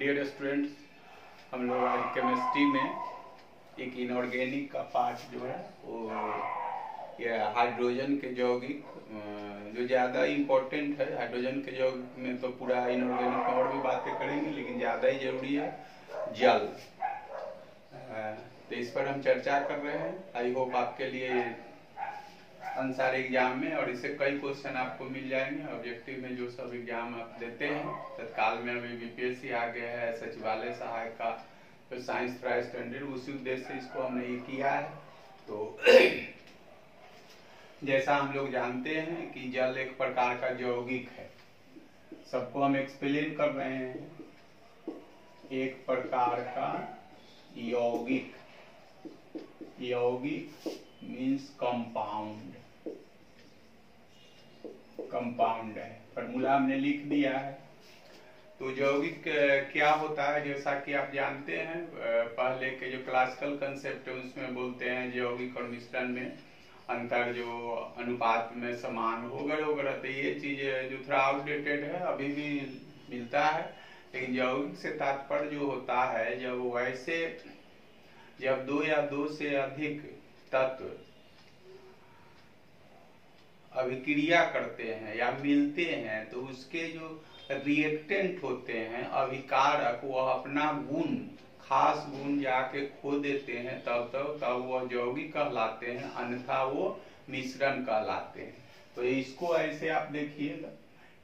Dear students, हम लोग आज केमिस्ट्री में एक इनऑर्गेनिक का पार्ट जो है वो ये हाइड्रोजन के यौगिक जो ज़्यादा इम्पोर्टेंट है। हाइड्रोजन के यौगिक में तो पूरा इनऑर्गेनिक में और भी बातें करेंगे, लेकिन ज़्यादा ही जरूरी है जल। तो इस पर हम चर्चा कर रहे हैं। आई होप आपके लिए आंसर एग्जाम में और इससे कई क्वेश्चन आपको मिल जाएंगे ऑब्जेक्टिव में, जो सब एग्जाम आप देते हैं। तत्काल में अभी बीपीएससी आ गया है, सचिवालय सहायक का, तो साइंस प्राइज स्टैंडर्ड, उसी उद्देश्य से इसको हमने ये किया है। तो जैसा हम लोग जानते हैं कि जल एक प्रकार का यौगिक है, सबको हम एक्सप्लेन कर रहे हैं। एक प्रकार का यौगिक, यौगिक मीन्स कंपाउंड, कंपाउंड है, फॉर्मूला हमने लिख दिया है। तो यौगिक क्या होता है, जैसा कि आप जानते हैं, पहले के जो क्लासिकल कंसेप्ट है उसमें बोलते हैं यौगिक और मिश्रण में अंतर जो अनुपात में समान वगैरह वगैरह। तो ये चीज जो थोड़ा आउटडेटेड है, अभी भी मिलता है। लेकिन यौगिक से तात्पर्य जो होता है, जब दो या दो से अधिक तत्व अभिक्रिया करते हैं या मिलते हैं, तो उसके जो रिएक्टेंट होते हैं, अभिकारक, वह अपना गुण, खास गुण जाके खो देते हैं, तब वह यौगिक कहलाते हैं, अन्यथा वो मिश्रण कहलाते हैं। तो इसको ऐसे आप देखिएगा,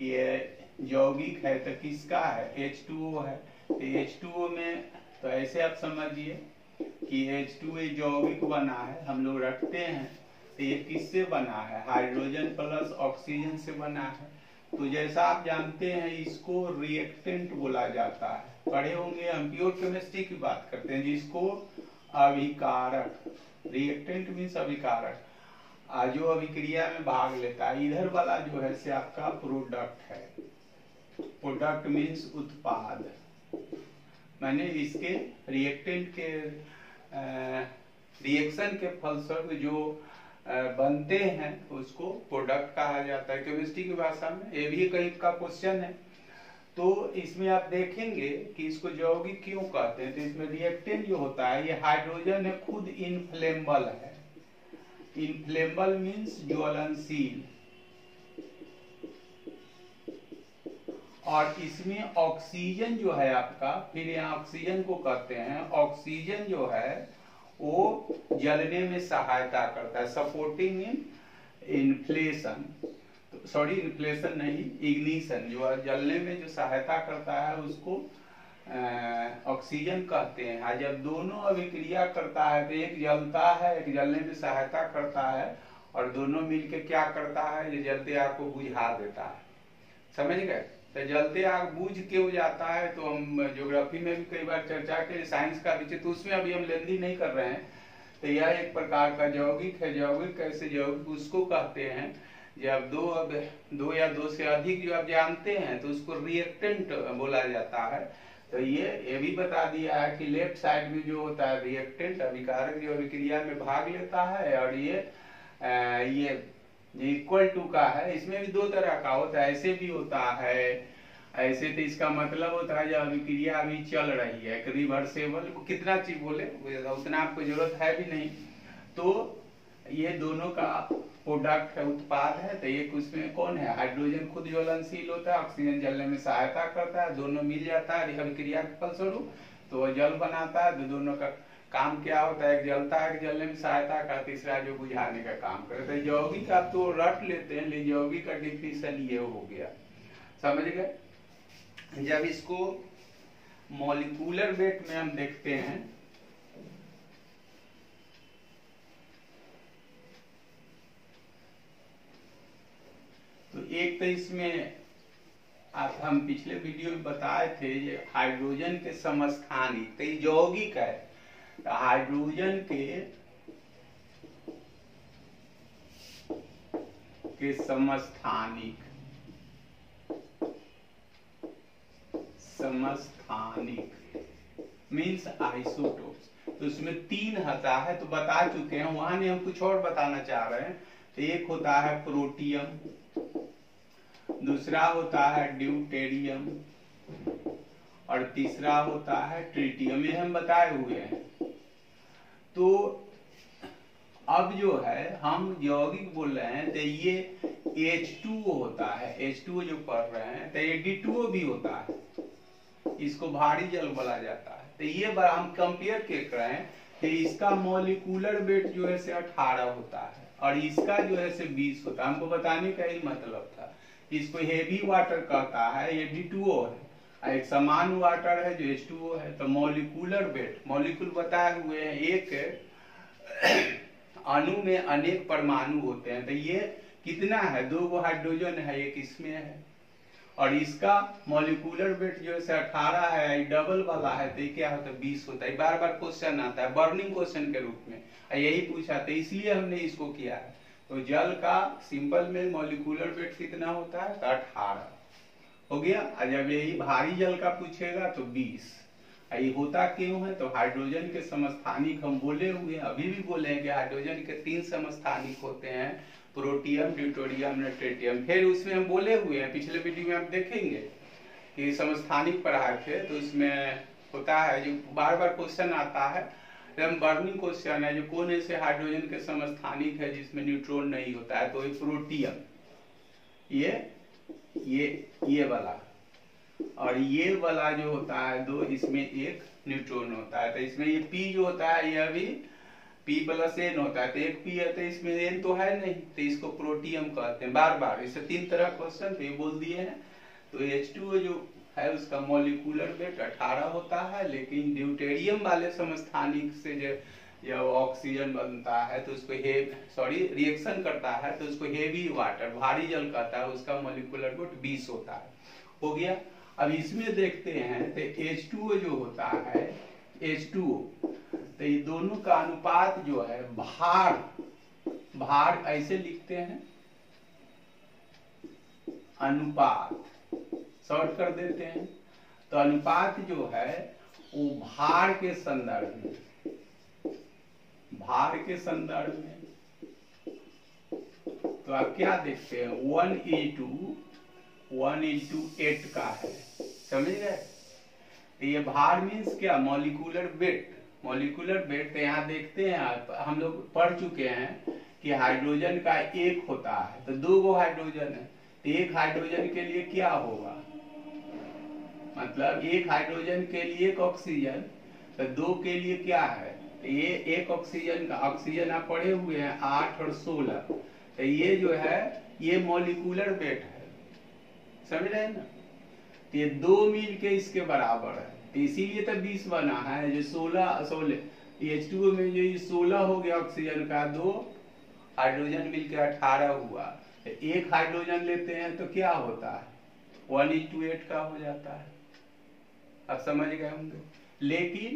ये यौगिक है तो किसका है, H2O है। तो H2O में तो ऐसे आप समझिए कि H2O यौगिक बना है, हम लोग रखते हैं। तो ये किससे बना है, हाइड्रोजन प्लस ऑक्सीजन से बना है। तो जैसा आप जानते हैं, इसको रिएक्टेंट बोला जाता है। पढ़े होंगे, हम प्योर केमिस्ट्री की बात करते हैं, जिसको अभिकारक, रिएक्टेंट मीन्स अभिकारक, जो अभिक्रिया में भाग लेता है। इधर वाला जो है से आपका प्रोडक्ट है, प्रोडक्ट मीन्स उत्पाद, माने इसके रिएक्टेंट के रिएक्शन के फलस्वरूप जो बनते हैं उसको प्रोडक्ट कहा जाता है केमिस्ट्री की भाषा में। ये भी कहीं का क्वेश्चन है। तो इसमें आप देखेंगे कि इसको यौगिक क्यों कहते हैं। तो इसमें रिएक्टेंट जो होता है, ये हाइड्रोजन है, खुद इनफ्लेमेबल है। इनफ्लेमेबल मीन्स ज्वलनशील, और इसमें ऑक्सीजन जो है आपका, फिर यहाँ ऑक्सीजन को कहते हैं, ऑक्सीजन जो है वो जलने में सहायता करता है, सपोर्टिंग इन इन्फ्लेशन, सॉरी इन्फ्लेशन नहीं, इग्निशन, जो जलने में जो सहायता करता है उसको ऑक्सीजन कहते हैं। जब दोनों अभिक्रिया करता है तो एक जलता है, एक जलने में सहायता करता है, और दोनों मिलके क्या करता है, ये जलते आग को बुझा देता है। समझ गए। तो जलते आग बूझ क्यों जाता है, तो हम ज्योग्राफी में भी कई बार चर्चा के, साइंस का विषय, तो उसमें अभी हम लेंदी नहीं कर रहे हैं। तो यह एक प्रकार का यौगिक है। यौगिक कैसे, यौगिक उसको कहते हैं जब दो या दो से अधिक जो आप जानते हैं, तो उसको रिएक्टेंट बोला जाता है। तो ये भी बता दिया है कि लेफ्ट साइड में जो होता है रिएक्टेंट, अभिकारक, जो अभिक्रिया में भाग लेता है, और ये इक्वल टू का है। इसमें भी दो तरह का होता है, ऐसे भी होता है, ऐसे। तो इसका मतलब होता है जब अभिक्रिया अभी चल रही है, रिवर्सेबल, कितना चीज बोले उतना आपको जरूरत है भी नहीं। तो ये दोनों का प्रोडक्ट है, उत्पाद है। तो एक उसमें कौन है, हाइड्रोजन खुद ज्वलनशील होता है, ऑक्सीजन जलने में सहायता करता है, दोनों मिल जाता है अभिक्रिया के फलस्वरूप, तो वह जल बनाता है। तो दोनों का काम क्या होता है, एक जलता है, जलने में सहायता का, तीसरा जो बुझाने का काम करता है। यौगिक आप तो रट लेते हैं, लेकिन यौगिक का डिफिनेशन ये हो गया, समझ गए। जब इसको मॉलिक्यूलर वेट में हम देखते हैं, तो एक तो इसमें हम पिछले वीडियो में बताए थे, ये हाइड्रोजन के समस्थानिक, तो ये यौगिक है। हाइड्रोजन के समस्थानिक, समस्थानिक मीन्स आइसोटोप्स। तो उसमें 3 होता है, तो बता चुके हैं, वहां नहीं हम कुछ और बताना चाह रहे हैं। तो एक होता है प्रोटियम, दूसरा होता है ड्यूटेरियम, और तीसरा होता है ट्रिटियम, ये हम बताए हुए हैं। तो अब जो है हम यौगिक बोल रहे हैं तो ये H2O होता है, H2O जो पढ़ रहे हैं तो ये D2O भी होता है, इसको भारी जल बोला जाता है। तो ये बार हम कंपेयर कर रहे हैं कि इसका मॉलिक्यूलर वेट जो है से 18 होता है और इसका जो है से 20 होता है। हमको बताने का ही मतलब था। इसको हेवी वाटर कहता है, ये D2O है, एक समान वाटर है जो H2O है। तो मॉलिक्यूलर वेट, मॉलिक्यूल बताए हुए हैं, एक अणु में अनेक परमाणु होते हैं। तो ये कितना है, 2 हाइड्रोजन है, एक इसमें है और इसका मॉलिक्यूलर वेट जो है 18 है, डबल वाला है तो ये क्या होता है 20 होता है। बार बार क्वेश्चन आता है बर्निंग क्वेश्चन के रूप में, यही पूछा था, इसलिए हमने इसको किया है। तो जल का सिंपल में मॉलिक्यूलर वेट कितना होता है, 18 हो गया। और जब यही भारी जल का पूछेगा तो 20। ये होता क्यों है, तो हाइड्रोजन के समस्थानिक हम बोले हुए हैं, अभी भी बोले हैं कि हाइड्रोजन के 3 समस्थानिक होते हैं, प्रोटियम, ड्यूटेरियम, ट्रिटियम। फिर उसमें हम बोले हुए हैं, पिछले वीडियो में आप देखेंगे कि समस्थानिक पढ़ाए थे, तो उसमें होता है जो बार बार क्वेश्चन आता है, एकदम बर्निंग क्वेश्चन है, जो कौन ऐसे हाइड्रोजन के समस्थानिक है जिसमें न्यूट्रॉन नहीं होता है, तो ये प्रोटियम, ये वाला, और ये वाला जो होता है 2, इसमें एक न्यूट्रॉन होता है। तो इसमें ये P जो होता है, ये अभी P+N होता है, तो एक P है तो इसमें N तो है नहीं, तो इसको प्रोटियम कहते हैं। बार बार इसे 3 तरह क्वेश्चन तो ये बोल दिए हैं। तो H2O जो है उसका मॉलिक्यूलर वेट 18 होता है, लेकिन ड्यूटेरियम वाले समस्थानिक से जब ऑक्सीजन बनता है तो उसको रिएक्शन करता है तो उसको हेवी वाटर, भारी जल कहता है, उसका मॉलिक्यूलर वेट 20 होता है। हो गया। अब इसमें देखते हैं तो H2O जो होता है, H2O, तो ये दोनों का अनुपात जो है, भार ऐसे लिखते हैं, अनुपात शॉर्ट कर देते हैं। तो अनुपात जो है वो भार के संदर्भ में, तो आप क्या देखते हैं, 1:8 का है, समझ गए। ये भार मीन्स क्या, मॉलिक्यूलर वेट। तो यहाँ देखते हैं आप, हम लोग पढ़ चुके हैं कि हाइड्रोजन का 1 होता है, तो 2 हाइड्रोजन है, तो 1 हाइड्रोजन के लिए क्या होगा, मतलब 1 हाइड्रोजन के लिए 1 ऑक्सीजन, तो 2 के लिए क्या है, तो ये 1 ऑक्सीजन का, ऑक्सीजन आप पढ़े हुए हैं 8 और 16, तो ये जो है ये मॉलिक्यूलर वेट है, समझ रहे हैं ना। तो ये 2 मिल के इसके बराबर है, तो इसीलिए तो 20 बना है। जो 16 H2O में जो 16 हो गया ऑक्सीजन का, 2 हाइड्रोजन मिलके 18 हुआ। 1 हाइड्रोजन लेते हैं तो क्या होता है, 1:8 का हो जाता है। अब समझ गए होंगे। लेकिन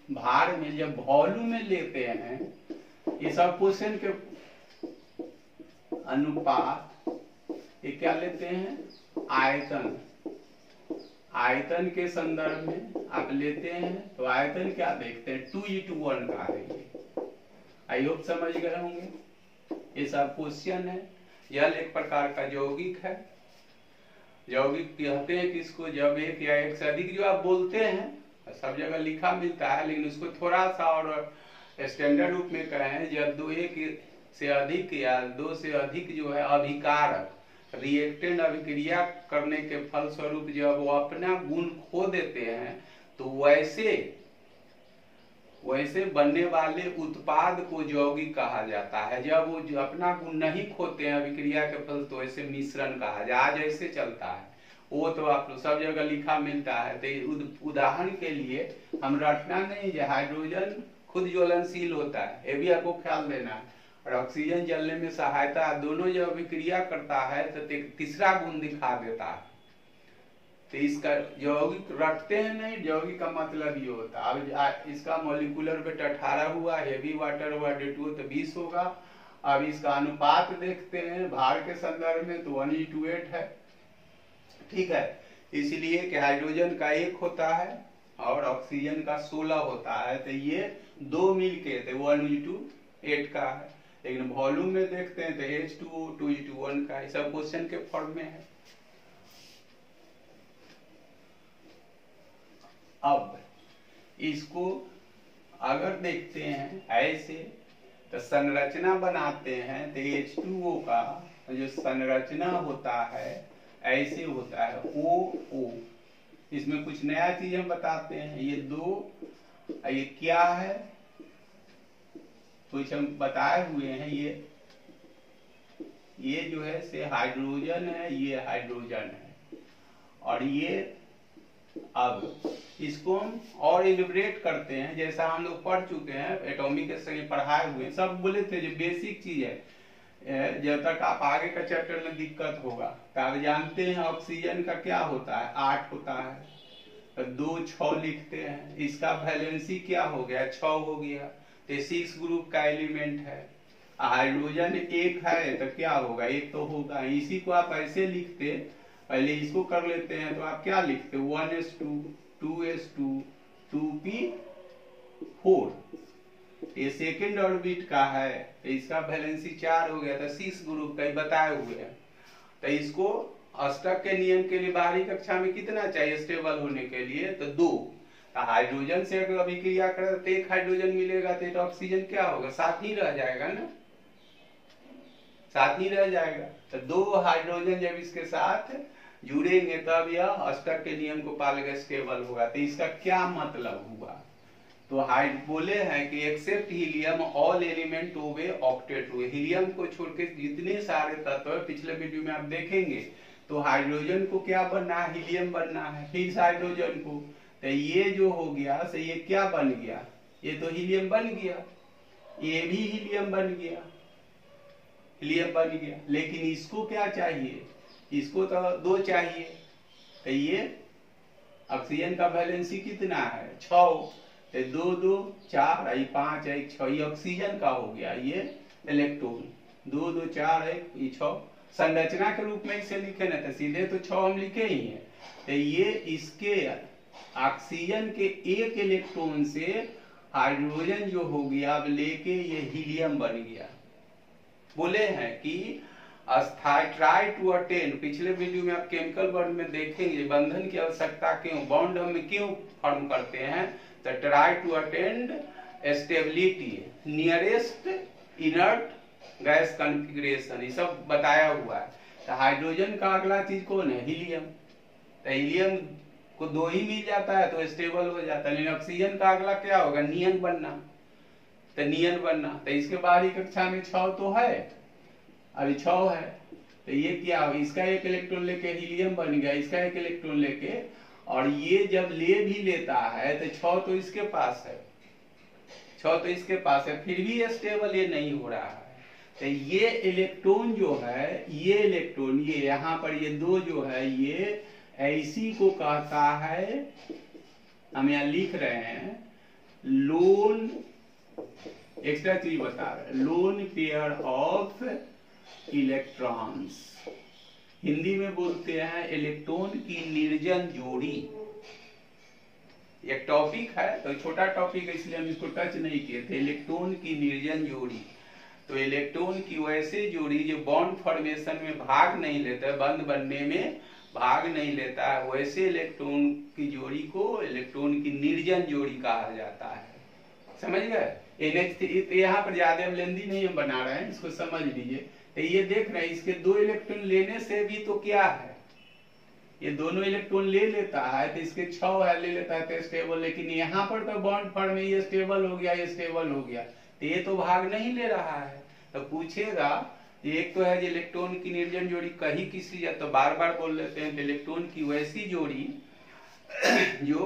भार में जब वॉल्यूम में लेते हैं, ये सब क्वेश्चन के अनुपात, ये क्या लेते हैं, आयतन के संदर्भ में आप लेते हैं। तो आयतन क्या देखते हैं, 2:1 का है ये। आई होप समझ गए होंगे। ये सब क्वेश्चन है। जल एक प्रकार का यौगिक है। यौगिक कहते हैं किसको, जब एक या एक से अधिक, जो आप बोलते हैं सब जगह लिखा मिलता है, लेकिन उसको थोड़ा सा और स्टैंडर्ड रूप में कहें, जब 2 एक से अधिक या 2 से अधिक जो है अभिकारक रिएक्टेंट अभिक्रिया करने के फलस्वरूप जब वो अपना गुण खो देते हैं, तो वैसे बनने वाले उत्पाद को यौगिक कहा जाता है। जब वो जो अपना गुण नहीं खोते हैं अभिक्रिया के फल, तो ऐसे मिश्रण कहा जाए। आज ऐसे चलता है, वो तो आप सब जगह लिखा मिलता है। तो उदाहरण के लिए हम रटना नहीं, जो हाइड्रोजन खुद ज्वलनशील होता है, ये भी आपको ख्याल देना है, और ऑक्सीजन जलने में सहायता, दोनों जब अभिक्रिया करता है तो तीसरा गुण दिखा देता है। तो इसका यौगिक रटते हैं नहीं, यौगिक का मतलब ये होता है। अब इसका मॉलिक्यूलर वेट 18 हुआ, हेवी वाटर हुआ D2O, तो 20 होगा। अब इसका अनुपात देखते हैं भार के संदर्भ में, तो 1:8 है, ठीक है। इसलिए कि हाइड्रोजन का 1 होता है और ऑक्सीजन का 16 होता है, तो ये 2 मिलके तो 1:8 का है। लेकिन वॉल्यूम में देखते हैं तो H2O 2:1 का, सब क्वेश्चन के फॉर्म में है। अब इसको अगर देखते हैं ऐसे, तो संरचना बनाते हैं तो H2O का जो संरचना होता है ऐसे होता है OO। इसमें कुछ नया चीज हम बताते हैं, ये दो, ये क्या है कुछ हम बताए हुए हैं। ये जो है से हाइड्रोजन है, ये हाइड्रोजन है, और ये अब इसको हम और इलिब्रेट करते हैं जैसा हम लोग पढ़ चुके हैं, एटॉमिक स्ट्रक्चर पढ़ाए हुए सब बोले थे जो बेसिक चीज है। जब तक आप आगे का चैप्टर में दिक्कत होगा तो आप जानते हैं ऑक्सीजन का क्या होता है, 8 होता है, तो 2 6 लिखते हैं। इसका वैलेंसी क्या हो गया, 6 हो गया, तो 6 ग्रुप का एलिमेंट है। हाइड्रोजन 1 है तो क्या होगा, 1 तो होगा। इसी को आप ऐसे लिखते, पहले इसको कर लेते हैं, तो आप क्या लिखते 1s2 2s2 2p4। ये सेकेंड ऑर्बिट का है, तो इसका वैलेंसी 4 हो गया, तो 6 ग्रुप का बताए हुए हैं। तो इसको अष्टक के नियम के लिए बाहरी कक्षा में कितना चाहिए स्टेबल होने के लिए, तो 2। तो हाइड्रोजन से अगर अभिक्रिया करें तो 1 हाइड्रोजन मिलेगा, तो ऑक्सीजन क्या होगा, साथ ही रह जाएगा ना, साथ ही रह जाएगा। तो 2 हाइड्रोजन जब इसके साथ जुड़ेंगे तब यह अष्टक के नियम को पालेगा, स्टेबल होगा। तो इसका क्या मतलब हुआ, तो बोले हैं कि except helium all element obey octet rule. Helium को छोड़ के जितने सारे तत्व है, पिछले वीडियो में आप देखेंगे, तो हाइड्रोजन को क्या बनना है, हीलियम बनना है, फिर हाइड्रोजन को। तो ये जो हो गया तो ये क्या बन गया, ये तो हीलियम बन गया, ये भी हीलियम बन गया, हीलियम बन गया। लेकिन इसको क्या चाहिए, इसको तो 2 चाहिए। तो ये ऑक्सीजन का वैलेंसी कितना है, 6, 2 2 4 5 1 6, ये ऑक्सीजन का हो गया, ये इलेक्ट्रॉन 2 2 4 1 6। संरचना के रूप में इसे लिखे ना, तो सीधे तो 6 हम लिखे ही हैं। तो ये इसके ऑक्सीजन के 1 इलेक्ट्रॉन से हाइड्रोजन जो हो गया अब लेके ये हीलियम बन गया। बोले हैं कि ट्राई टू अटेन, पिछले वीडियो में आप केमिकल बॉन्ड में देखेंगे बंधन की आवश्यकता क्यों, बॉन्ड हम क्यों फॉर्म करते हैं, तो try to attend stability nearest inert gas configuration, ये सब बताया हुआ है। तो हाइड्रोजन का अगला चीज कौन है, हीलियम। तो हीलियम को 2 ही मिल जाता है तो स्टेबल हो जाता है। लेकिन ऑक्सीजन का अगला क्या होगा, नियन बनना, तो नियन बनना। तो इसके बाहरी कक्षा में 6 तो है, अभी 6 है, तो ये क्या हो, इसका 1 इलेक्ट्रॉन लेके हीलियम बन गया, इसका 1 इलेक्ट्रॉन लेके, और ये जब ले भी लेता है तो 6 तो इसके पास है, 6 तो इसके पास है, फिर भी स्टेबल ये नहीं हो रहा है। तो ये इलेक्ट्रॉन जो है, ये इलेक्ट्रॉन, ये यहाँ पर ये 2 जो है, ये ऐसी को कहता है, हम यहाँ लिख रहे हैं लोन, एक्स्ट्रा चीज बता रहे हैं, lone pair of electrons. Hindi में बोलते हैं इलेक्ट्रॉन की निर्जन जोड़ी। एक टॉपिक है, तो छोटा टॉपिक है इसलिए हम इसको टच नहीं किए थे, इलेक्ट्रॉन की निर्जन जोड़ी। तो इलेक्ट्रॉन की वैसे जोड़ी जो बॉन्ड फॉर्मेशन में भाग नहीं लेता है, बंद बनने में भाग नहीं लेता है, वैसे इलेक्ट्रॉन की जोड़ी को इलेक्ट्रॉन की निर्जन जोड़ी कहा जाता है। समझ गए। NH3 यहाँ पर ज्यादा हम लेंदी नहीं हम बना रहे हैं, इसको समझ लीजिए। तो ये देख रहे हैं, इसके 2 इलेक्ट्रॉन लेने से भी तो क्या है, ये दोनों इलेक्ट्रॉन ले लेता है, तो इसके 6 है, ले लेता है तो स्टेबल। लेकिन यहाँ पर तो बॉन्ड फॉर्म में ये स्टेबल हो गया, ये स्टेबल हो गया, तो ये तो भाग नहीं ले रहा है। तो पूछेगा, एक तो है इलेक्ट्रॉन की निर्जन जोड़ी, कहीं किसी या तो बार बार बोल लेते हैं, इलेक्ट्रॉन की वैसी जोड़ी जो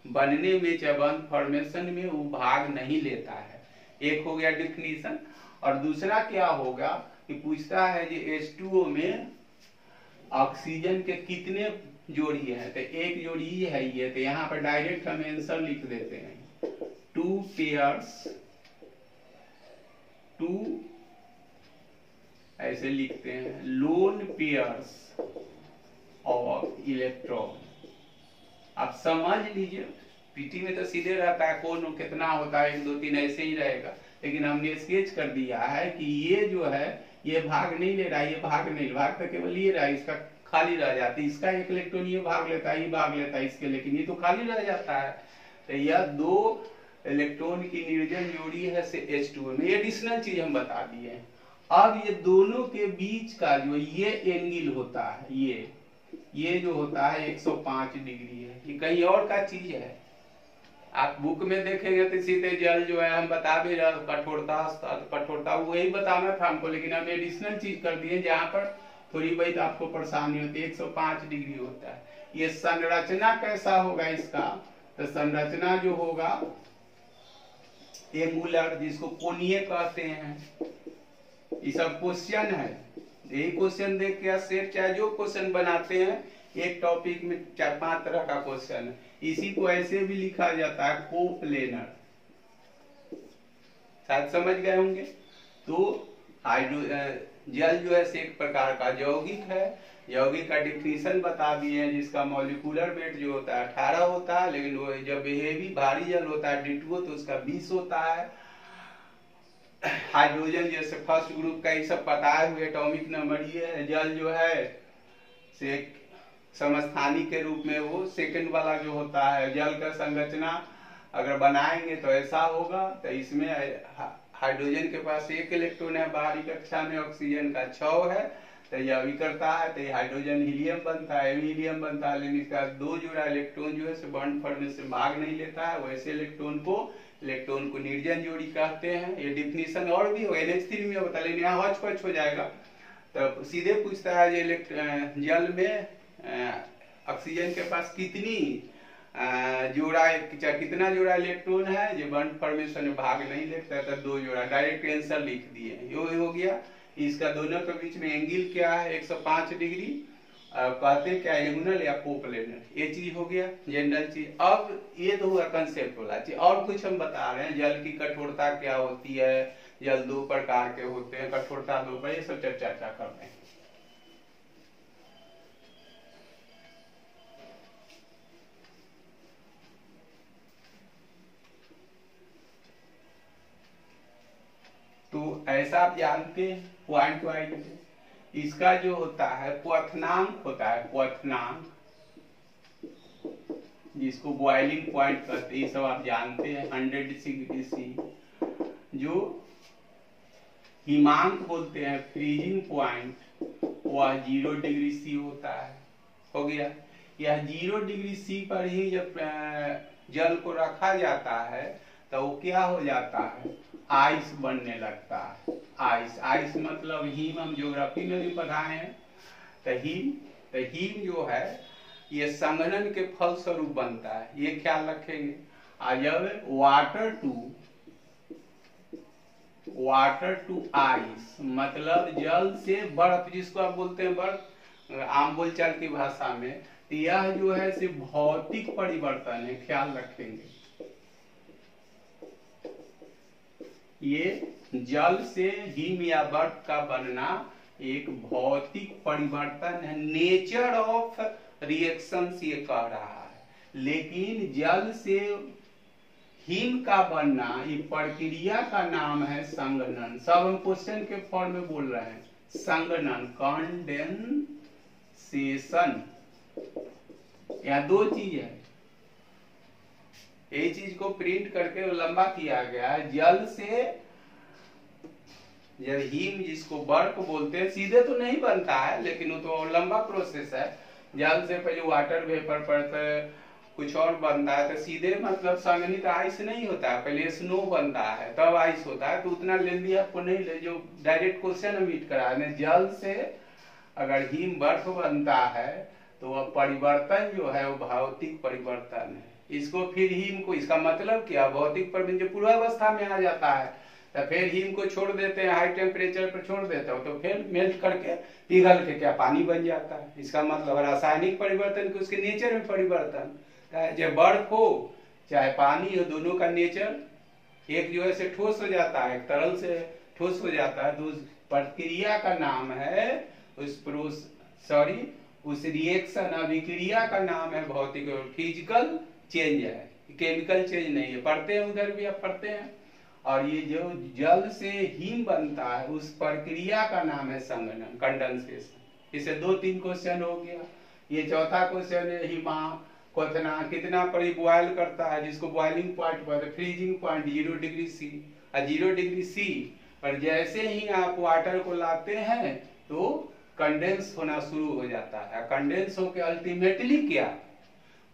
बनने में चाहे बॉन्ड फॉर्मेशन में वो भाग नहीं लेता है। एक हो गया डिफिनीशन। और दूसरा क्या होगा कि पूछता है कि H2O में ऑक्सीजन के कितने जोड़ी है, तो 1 जोड़ी ही है ये, तो यहाँ पर डायरेक्ट हम आंसर लिख देते हैं 2 पेयर्स, 2 ऐसे लिखते हैं, लोन पेयर्स ऑफ इलेक्ट्रॉन। आप समझ लीजिए, पीटी में तो सीधे रहता है कौन कितना होता है, 1 2 3 ऐसे ही रहेगा, लेकिन हमने स्केच कर दिया है कि ये जो है ये भाग नहीं ले रहा है, ये भाग नहीं, भाग तो केवल ये रहा है, इसका खाली रह जाती है। इसका एक इलेक्ट्रॉन ये भाग लेता है, ये भाग लेता है इसके, लेकिन ये तो खाली रह जाता है। तो यह दो इलेक्ट्रॉन की निर्जन जोड़ी है से H2O में। ये एडिशनल चीज हम बता दिए। अब ये दोनों के बीच का जो ये एंगल होता है, ये जो होता है 105 डिग्री है। ये कहीं और का चीज है, आप बुक में देखेंगे तो सीधे जल जो है हम बता भी रहे कठोरता वही बताना था हमको, लेकिन हम एडिशनल चीज कर दिए जहाँ पर थोड़ी बहुत आपको परेशानी होती है। 105 डिग्री होता है। ये संरचना कैसा होगा इसका, तो संरचना जो होगा एंगुलर, जिसको कोणीय कहते हैं। ये सब क्वेश्चन है, यही क्वेश्चन देख के सेट चाहे जो क्वेश्चन बनाते हैं एक टॉपिक में 4-5 तरह का क्वेश्चन है। इसी को ऐसे भी लिखा जाता है कोप्लेनर, शायद समझ गए होंगे। तो जल जो है एक प्रकार का यौगिक है। यौगिक का डिफिनीशन बता दिए हैं, जिसका मॉलिक्यूलर वेट जो होता है 18 होता है, लेकिन वो जब हेवी भारी जल होता है D2O तो उसका 20 होता है। हाइड्रोजन जैसे फर्स्ट ग्रुप का ये सब बताए हुए एटॉमिक नंबर ये है। जल जो है से समस्थानिक के रूप में वो सेकंड वाला जो होता है। जल का संरचना अगर बनाएंगे तो ऐसा होगा। तो इसमें हाइड्रोजन के पास 1 इलेक्ट्रॉन है, बाहरी कक्षा में ऑक्सीजन का 6 है। तो यह भी करता है, तो हाइड्रोजन हीलियम बनता है, हीलियम बनता है, लेकिन इसका 2 जोड़ा इलेक्ट्रॉन जो है से बॉन्ड फॉर्मेशन से भाग नहीं लेता है। वैसे इलेक्ट्रॉन को निर्जन जोड़ी कहते हैं। ये डिफिनीशन और भी हो NH3 में होता है, लेकिन यहाँ हौच पौच हो जाएगा। तो सीधे पूछता है जो जल में ऑक्सीजन के पास कितना जोड़ा इलेक्ट्रॉन है जो बॉन्ड फॉर्मेशन में भाग नहीं लेता है, तो 2 जोड़ा। डायरेक्ट आंसर लिख दिए, ये हो गया। इसका दोनों के बीच में एंगल क्या है 105 डिग्री। कहते क्या एंगुलर या कोप्लेनर, ये चीज हो गया जनरल चीज। अब ये तो हुआ कंसेप्ट वाला चीज। और कुछ हम बता रहे हैं, जल की कठोरता क्या होती है, जल 2 प्रकार के होते हैं, कठोरता 2 पर, ये सब चर्चा करते हैं। तो ऐसा आप जानते हैं पॉइंट वाइज। इसका जो होता है क्वथनांक होता है, क्वथनांक जिसको बॉइलिंग पॉइंट कहते हैं, ये सब आप जानते हैं। 100 डिग्री सी जो हिमांक बोलते हैं, फ्रीजिंग पॉइंट, वह 0 डिग्री सी होता है। हो गया। यह 0 डिग्री सी पर ही जब जल को रखा जाता है तो वो क्या हो जाता है, आइस बनने लगता है। आइस मतलब हीम, हम ज्योग्राफी में भी पढ़ाए हैं। तो हीम जो है ये संघनन के फल स्वरूप बनता है, ये ख्याल रखेंगे। जब वाटर टू आइस मतलब जल से बर्फ, जिसको आप बोलते हैं बर्फ आम बोलचाल की भाषा में, तो यह जो है से भौतिक परिवर्तन है, ख्याल रखेंगे। ये जल से हिम या बर्फ का बनना एक भौतिक परिवर्तन है, नेचर ऑफ रिएक्शन ये कह रहा है। लेकिन जल से हिम का बनना, ये प्रक्रिया का नाम है संघनन। सब हम क्वेश्चन के फॉर्म में बोल रहे हैं। संघनन, कंडेंसेशन, यहाँ 2 चीज है। ये चीज को प्रिंट करके लंबा किया गया है। जल से जब हिम, जिसको बर्फ बोलते हैं, सीधे तो नहीं बनता है, लेकिन वो तो लंबा प्रोसेस है। जल से पहले वाटर वेपर पड़ता है, कुछ और बनता है, तो सीधे मतलब संघनित आइस नहीं होता है, पहले स्नो बनता है तब आइस होता है। तो उतना लेंदी आपको नहीं ले, जो डायरेक्ट क्वेश्चन हम मीट करा रहे हैं। जल से अगर हिम बर्फ बनता है तो वह परिवर्तन जो है वो भौतिक परिवर्तन है। इसको फिर हिम को, इसका मतलब क्या, भौतिक परिवर्तन जो पूर्वावस्था में आ जाता है, तो फिर हिम को छोड़ देते हैं, हाई टेम्परेचर पर छोड़ देते हो, तो फिर मेल्ट करके पिघल के क्या पानी बन जाता है। इसका मतलब रासायनिक परिवर्तन के उसके नेचर में परिवर्तन। चाहे बर्फ हो चाहे पानी हो, दोनों का नेचर, एक जो है से ठोस हो जाता है, एक तरल से ठोस हो जाता है। तो उस प्रक्रिया का नाम है, उस रिएक्शन अभिक्रिया का नाम है भौतिक, फिजिकल चेंज है, केमिकल चेंज नहीं है। पढ़ते हैं, उधर भी आप पढ़ते हैं। और ये जो जल से हिम बनता है, उस प्रक्रिया का नाम है संघनन, कंडेंसेशन। इसे 2-3 क्वेश्चन हो गया। ये चौथा क्वेश्चन है, हिमा कितना पर बॉयल करता है, जिसको बॉइलिंग पॉइंट पर, फ्रीजिंग पॉइंट 0 डिग्री सी और 0 डिग्री सी पर जैसे ही आप वाटर को लाते हैं तो कंडेंस होना शुरू हो जाता है। कंडेंस होकर अल्टीमेटली क्या,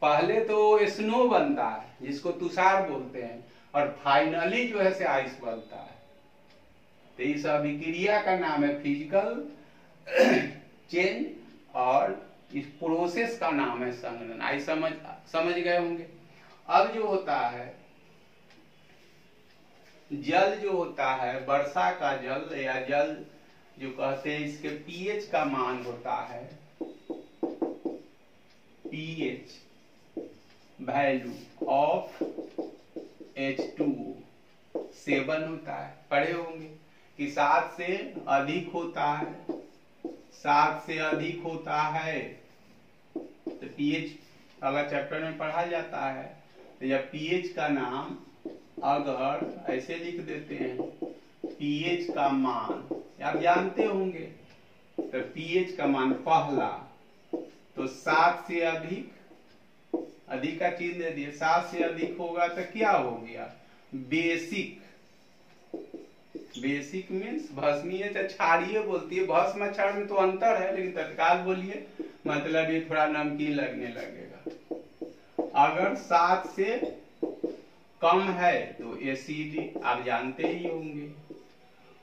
पहले तो स्नो बनता है जिसको तुषार बोलते हैं और फाइनली जो है से आइस बनता है। तो इस अभिक्रिया का नाम है फिजिकल चेंज और इस प्रोसेस का नाम है संघनन। आई समझ गए होंगे। अब जो होता है जल, जो होता है वर्षा का जल या जल जो कहते हैं, इसके पीएच का मान होता है, पीएच वैल्यू ऑफ H2O 7 होता है। पढ़े होंगे कि 7 से अधिक होता है, 7 से अधिक होता है तो पीएच वाला चैप्टर में पढ़ा जाता है। तो यह पीएच का नाम अगर ऐसे लिख देते हैं, पीएच का मान आप जानते होंगे, तो पीएच का मान पहला तो 7 से अधिक, अधिक का चिन्ह दे दिए, 7 से अधिक होगा तो क्या हो गया, बेसिक। बेसिक मीन्स भस्मीय क्षारीय बोलती है, भस्म क्षार में तो अंतर है लेकिन तत्काल बोलिए, मतलब ये थोड़ा नमकीन लगने लगेगा। अगर 7 से कम है तो एसिड, आप जानते ही होंगे।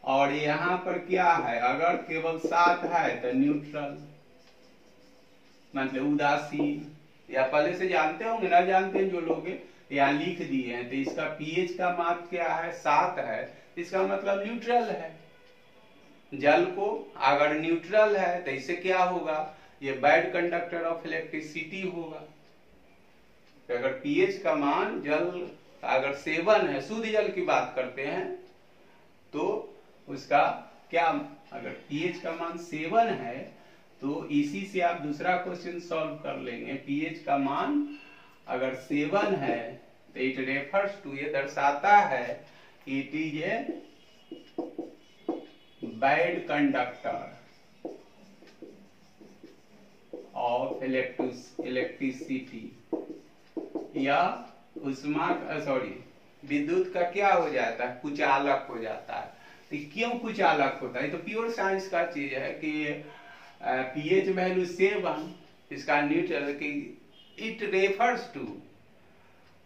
और यहाँ पर क्या है, अगर केवल 7 है तो न्यूट्रल, मतलब उदासीन, या पहले से जानते होंगे, ना जानते हैं जो लोग यहाँ लिख दिए हैं। तो इसका पीएच का माप क्या है, 7 है, इसका मतलब न्यूट्रल है। जल को अगर न्यूट्रल है तो इससे क्या होगा, ये बैड कंडक्टर ऑफ इलेक्ट्रिसिटी होगा। तो अगर पीएच का मान जल अगर 7 है, शुद्ध जल की बात करते हैं, तो उसका क्या, अगर पीएच का मान 7 है तो इसी से आप दूसरा क्वेश्चन सॉल्व कर लेंगे। पीएच का मान अगर 7 है तो इट रेफर्स टू, ये दर्शाता है it is a bad conductor of electricity, या उष्मा विद्युत का क्या हो जाता है, कुचालक हो जाता है। तो क्यों कुचालक होता है, तो प्योर साइंस का चीज है कि पीएच वैल्यू 7, इसका न्यूट्रल की it refers to,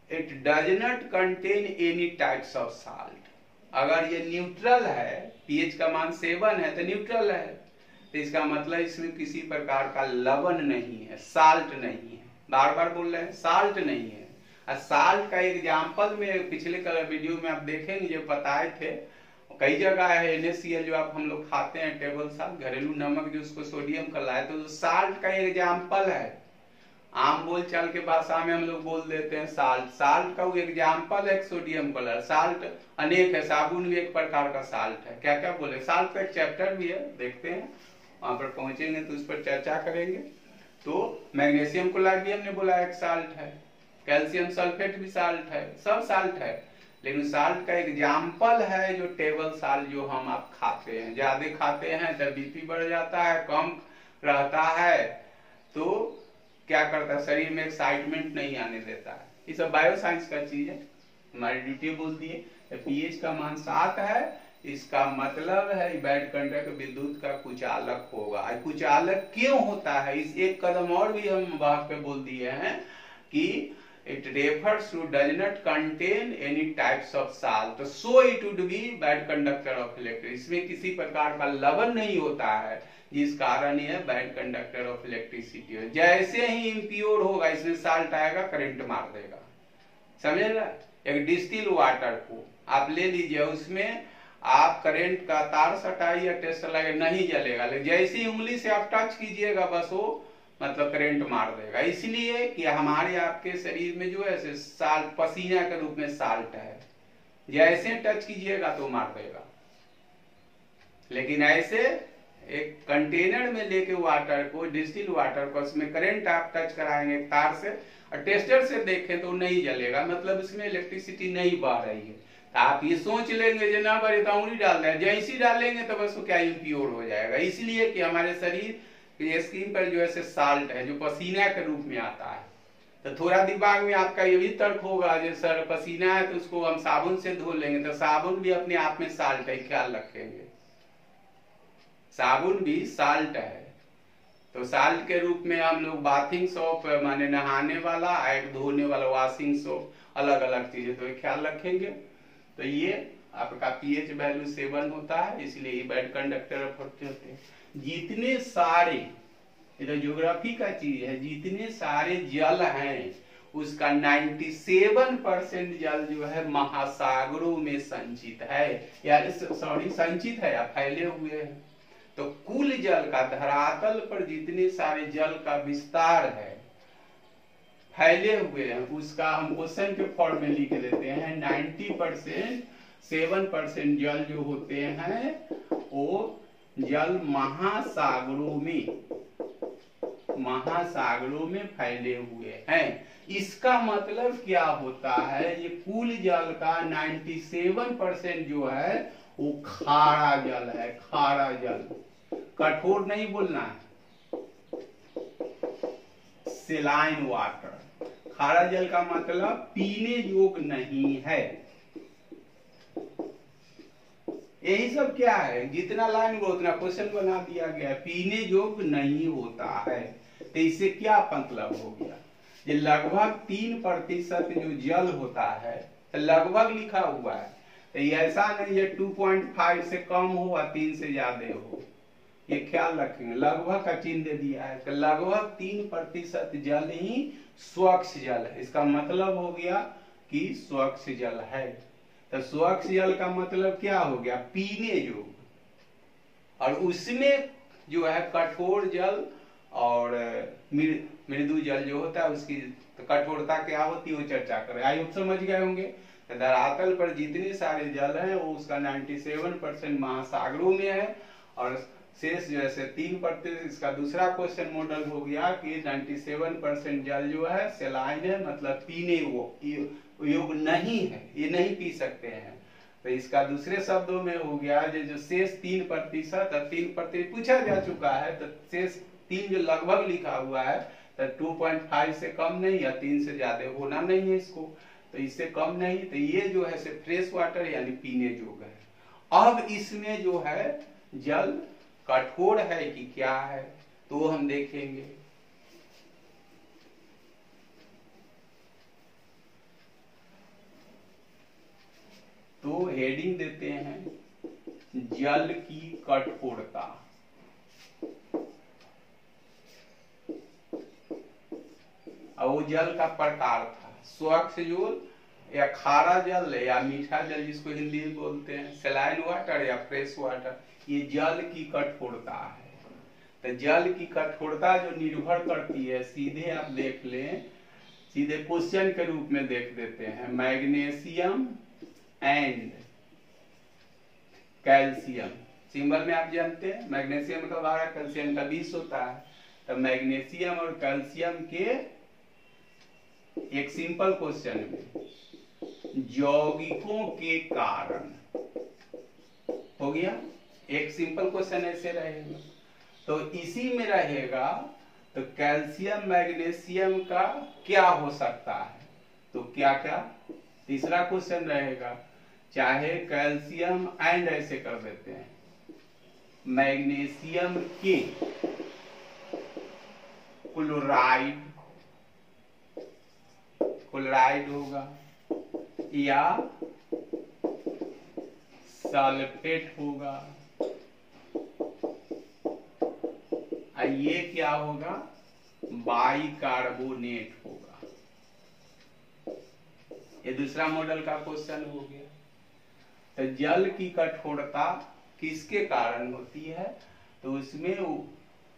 it does not contain any types of salt. अगर ये न्यूट्रल है, पीएच का मान 7 है तो न्यूट्रल है, तो इसका मतलब इसमें किसी प्रकार का लवण नहीं है, साल्ट नहीं है। बार बार बोल रहे हैं साल्ट नहीं है। साल्ट का एग्जाम्पल में पिछले वीडियो में आप देखेंगे जो बताए थे, कई जगह है NaCl जो आप हम लोग खाते हैं, टेबल साल्ट, घरेलू नमक जो उसको सोडियम कहलाता है, तो साल्ट का एग्जाम्पल है। आम बोलचाल के भाषा में हम लोग बोल देते हैं साल्ट, साल्ट का वो एग्जाम्पल है सोडियम कलर। साल्ट अनेक है, साबुन भी एक प्रकार का साल्ट है। क्या क्या बोले, साल्ट का एक चैप्टर भी है, देखते हैं वहां पर पहुंचेंगे तो उस पर चर्चा करेंगे। तो मैग्नीशियम क्लोराइड भी हमने बोला एक साल्ट है, कैल्शियम सल्फेट भी साल्ट है, सब साल्ट है। लेकिन साल्ट का एग्जाम्पल है जो टेबल साल्ट जो हम आप खाते हैं, ज्यादा खाते हैं तो बीपी बढ़ जाता है, कम रहता है तो क्या करता है, शरीर में एक्साइटमेंट नहीं आने देता है। ये सब बायोसाइंस का चीज है, हमारी ड्यूटी बोल दिए। पीएच का मान 7 है, इसका मतलब है बैड कंडक्टर विद्युत का कुचालक होगा। कुचालक क्यों होता है, इस एक कदम और भी हम वहां पे बोल दिए हैं कि it refers to does not contain any types of salt, so it would be bad conductor of electricity। इसमें किसी प्रकार का लवण नहीं होता है, जिस कारण यह बैड कंडक्टर ऑफ इलेक्ट्रिसिटी है। जैसे ही इम्प्योर होगा इसमें साल्ट आएगा, करंट मार देगा। समझ रहा, एक डिस्टिल वाटर को आप ले लीजिए, उसमें आप करंट का तार सटाइए, टेस्ट लगे, नहीं जलेगा, लेकिन जैसे ही उंगली से आप टच कीजिएगा बस वो मतलब करंट मार देगा। इसलिए कि हमारे आपके शरीर में जो है साल्ट पसीना के रूप में साल्ट है, जैसे टच कीजिएगा तो मार देगा। लेकिन ऐसे एक कंटेनर में लेके वाटर को, डिस्टिल वाटर को, उसमें करंट आप टच कराएंगे तार से और टेस्टर से देखें तो नहीं जलेगा, मतलब इसमें इलेक्ट्रिसिटी नहीं बह रही है। तो आप ये सोच लेंगे जो ना बरे तो उंगली डाल दें, जैसी डालेंगे तो बस वो क्या इम्प्योर हो जाएगा। इसलिए कि हमारे शरीर कि स्किन पर जो है साल्ट है, जो पसीना के रूप में आता है। तो थोड़ा दिमाग में आपका ये भी तर्क होगा, जो सर पसीना है तो उसको हम साबुन से धो लेंगे, तो साबुन भी अपने आप में साल्ट है, ख्याल रखेंगे, साबुन भी साल्ट है। तो साल्ट के रूप में हम लोग बाथिंग सोप माने नहाने वाला, एक धोने वाला वॉशिंग सोप, अलग अलग चीजें तो ख्याल रखेंगे। तो ये आपका पीएच वैल्यू 7 होता है, इसलिए ये बैड कंडक्टर होते हैं। जितने सारे, ये तो ज्योग्राफी का चीज है, जितने सारे जल हैं उसका 97% जल जो है महासागरों में संचित है, या सॉरी संचित है या फैले हुए हैं। तो कुल जल का धरातल पर जितने सारे जल का विस्तार है, फैले हुए हैं, उसका हम क्वेश्चन के फॉर्म में लिख देते हैं 90%, 7% जल जो होते हैं वो जल महासागरों में फैले हुए हैं। इसका मतलब क्या होता है, ये कुल जल का 97% जो है वो खारा जल है, खारा जल, कठोर नहीं बोलना है, सेलाइन वाटर। खारा जल का मतलब पीने योग्य नहीं है। यही सब क्या है, जितना लाइन वो उतना क्वेश्चन बना दिया गया, पीने योग्य नहीं होता है। तो इससे क्या मतलब हो गया, ये लगभग 3% जो जल होता है, तो लगभग लिखा हुआ है, तो ये ऐसा नहीं है 2.5 से कम हो या 3 से ज्यादा हो, ये ख्याल रखेंगे। लगभग का चिन्ह दे दिया है, तो लगभग 3% जल ही स्वच्छ जल है। इसका मतलब हो गया कि स्वच्छ जल है। तो स्वच्छ जल का मतलब क्या हो गया, पीने योग्य। और उसमें जो है कठोर जल और मृदु जल जो होता है, उसकी तो कठोरता क्या होती है वो चर्चा करें। आई होप समझ गए होंगे। तो धरातल पर जितने सारे जल हैं वो उसका 97% महासागरों में है, और शेष जो है 3%। इसका दूसरा क्वेश्चन मॉडल हो गया कि 97% जल जो है सेलाइन है, मतलब पीने योग्य नहीं है, ये नहीं पी सकते हैं। तो इसका दूसरे शब्दों में हो गया जो शेष 3%, 3% पूछा जा चुका है, तो शेष 3 जो लगभग लिखा हुआ है, तो 2.5 से कम नहीं या 3 से ज्यादा होना नहीं है इसको, तो इससे कम नहीं। तो ये जो है फ्रेश वाटर यानी पीने योग्य है। अब इसमें जो है जल कठोर है कि क्या है, तो हम देखेंगे। तो हेडिंग देते हैं जल की कठोरता। और वो जल का प्रकार था स्वच्छ जल या खारा जल या मीठा जल, जिसको हिंदी में बोलते हैं सेलाइन वाटर या फ्रेश वाटर, ये जल की कठोरता है। तो जल की कठोरता जो निर्भर करती है, सीधे आप देख लें, सीधे क्वेश्चन के रूप में देख देते हैं, मैग्नीशियम एंड कैल्शियम। सिंबल में आप जानते हैं मैग्नीशियम का 12, कैल्शियम का 20 होता है। तो मैग्नीशियम और कैल्शियम के एक सिंपल क्वेश्चन में यौगिकों के कारण हो गया, एक सिंपल क्वेश्चन ऐसे रहेगा। तो इसी में रहेगा तो कैल्शियम मैग्नीशियम का क्या हो सकता है, तो क्या क्या तीसरा क्वेश्चन रहेगा, चाहे कैल्शियम एंड ऐसे कर देते हैं, मैग्नीशियम के क्लोराइड, क्लोराइड होगा या सल्फेट होगा, ये क्या होगा, बाइकार्बोनेट होगा। ये दूसरा मॉडल का क्वेश्चन हो गया। तो जल की कठोरता किसके कारण होती है, तो उसमें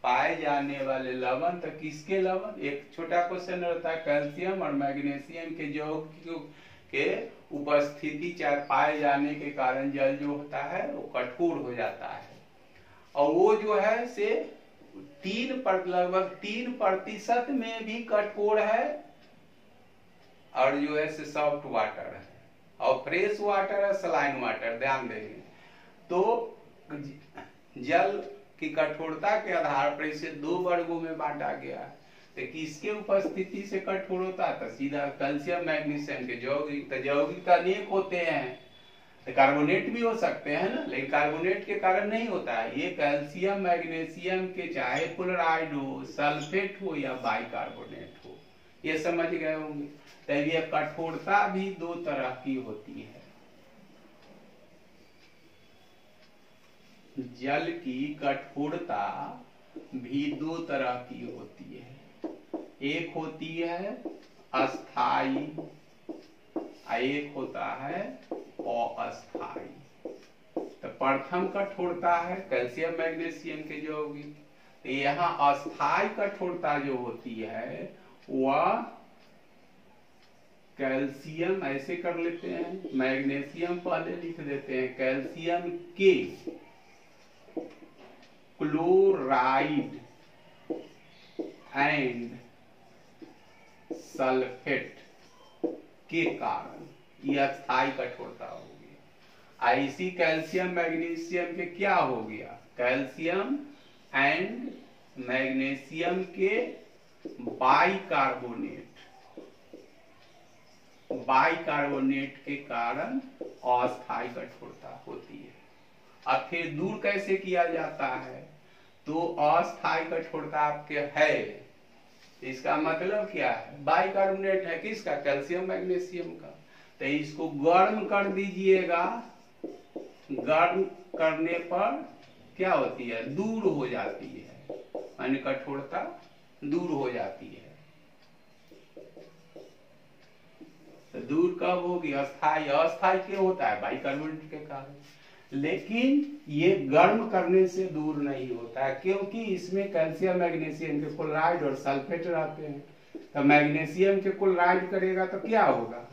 पाए जाने वाले लवण, तो किसके लवण, एक छोटा क्वेश्चन रहता है कैल्शियम और मैग्नीशियम के यौगिकों के उपस्थिति चाहे पाए जाने के कारण जल जो होता है वो कठोर हो जाता है। और वो जो है से लगभग 3% में भी कठोर है, और जो है से सॉफ्ट वाटर है, और फ्रेश वाटर है, सलाइन वाटर। ध्यान देंगे तो जल की कठोरता के आधार पर इसे 2 वर्गों में बांटा गया है। तो किसके उपस्थिति से कठोर होता है? तो सीधा कैल्शियम मैग्नीशियम के। यौगिक, तो यौगिक तो अनेक होते हैं, तो कार्बोनेट भी हो सकते हैं ना, लेकिन कार्बोनेट के कारण नहीं होता है। ये कैल्शियम मैग्नीशियम के चाहे क्लोराइड हो, सल्फेट हो या बाइकार्बोनेट हो, ये समझ गए होंगे। तो ये कठोरता भी 2 तरह की होती है। जल की कठोरता भी 2 तरह की होती है। एक होती है अस्थाई, एक होता है अस्थाई। तो प्रथम कठोरता है कैल्शियम मैग्नीशियम के यौगिक। तो यहाँ अस्थाई कठोरता जो होती है वह कैल्शियम, ऐसे कर लेते हैं, मैग्नीशियम पहले लिख देते हैं, कैल्शियम के क्लोराइड एंड सल्फेट के कारण यह अस्थाई कठोरता होगी। ऐसी कैल्शियम मैग्नीशियम के क्या हो गया? कैल्शियम एंड मैग्नीशियम के बाइकार्बोनेट के कारण अस्थाई कठोरता होती है। अब फिर दूर कैसे किया जाता है? तो अस्थाई कठोरता आपके है, इसका मतलब क्या है? बाइकार्बोनेट है, किसका? कैल्शियम मैग्नीशियम का। तो इसको गर्म कर दीजिएगा, गर्म करने पर क्या होती है? दूर हो जाती है, यानी कठोरता दूर हो जाती है। तो दूर कब होगी? अस्थाई। अस्थाई क्यों होता है? बाइकार्बोनेट के कारण। लेकिन ये गर्म करने से दूर नहीं होता है, क्योंकि इसमें कैल्शियम मैग्नीशियम के क्लोराइड और सल्फेट रहते हैं। तो मैग्नीशियम के क्लोराइड करेगा तो क्या होगा?